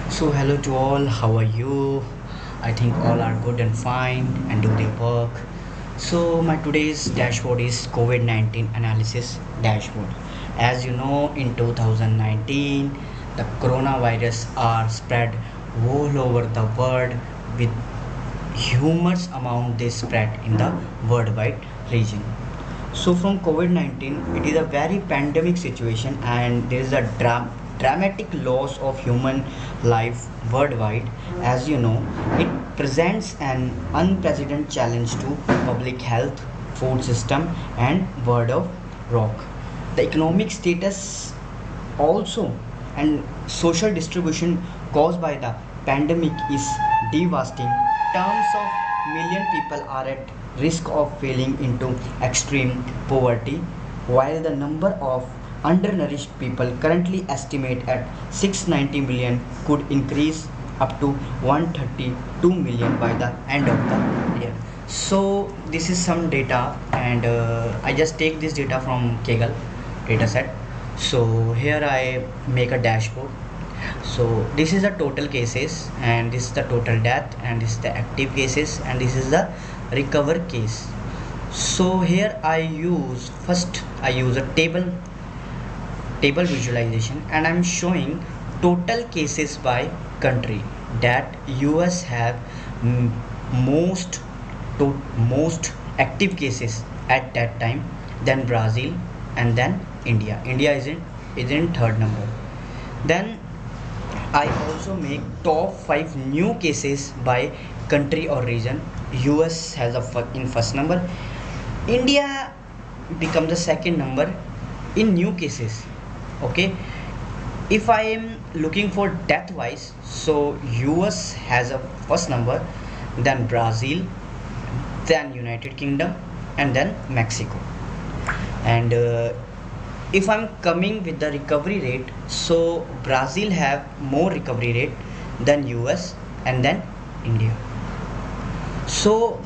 So hello to all, how are you? I think all are good and fine and do their work. So my today's dashboard is COVID-19 analysis dashboard. As you know, in 2019, the coronavirus are spread all over the world with humongous amount they spread in the worldwide region. So from COVID-19, it is a very pandemic situation and there is a dramatic loss of human life worldwide. As you know, it presents an unprecedented challenge to public health, food system and world of rock. The economic status also and social distribution caused by the pandemic is devastating. Terms of million people are at risk of falling into extreme poverty, while the number of undernourished people currently estimated at 690 million could increase up to 132 million by the end of the year. So this is some data, and I just take this data from Kaggle dataset. So here I make a dashboard. So this is the total cases, and this is the total death, and this is the active cases, and this is the recover case. So here I use a table visualization, and I'm showing total cases by country that US have mm, most most active cases at that time, then Brazil, and then India. India is in third number. Then I also make top 5 new cases by country or region. US has in first number. India becomes the second number in new cases. Okay. If I am looking for death wise, so US has a first number, then Brazil, then United Kingdom, and then Mexico. And if I'm coming with the recovery rate, so Brazil have more recovery rate than US and then India. So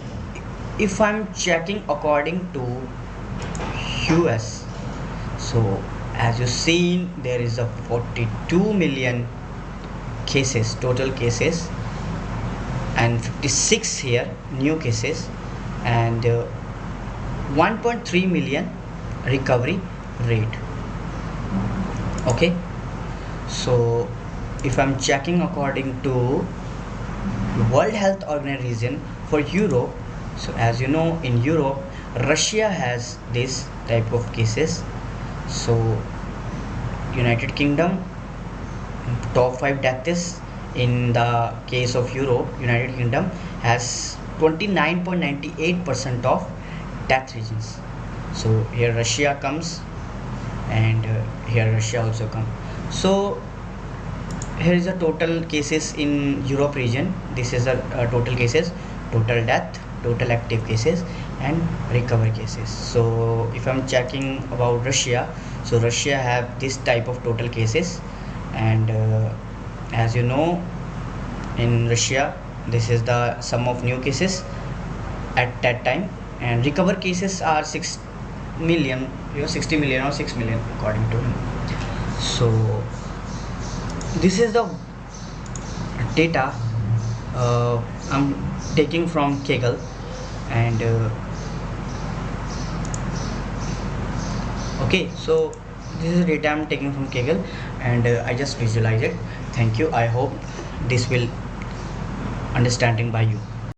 if I'm checking according to US, so as you seen, there is a 42 million cases, total cases, and 56 here new cases, and 1.3 million recovery rate. Okay. So if I'm checking according to World Health Organization for Europe, so as you know, in Europe Russia has this type of cases. So United Kingdom, top 5 deaths in the case of Europe, United Kingdom has 29.98% of death regions. So here Russia comes, and here Russia also comes. So here is the total cases in Europe region. This is the total cases, total death, total active cases, and recover cases. So if I'm checking about Russia, so Russia have this type of total cases, and as you know, in Russia this is the sum of new cases at that time, and recover cases are 6 million, 60 million or 6 million according to him. So this is the data I'm taking from Kaggle, and okay, so this is the data I'm taking from Kaggle, and I just visualize it. Thank you. I hope this will understanding by you.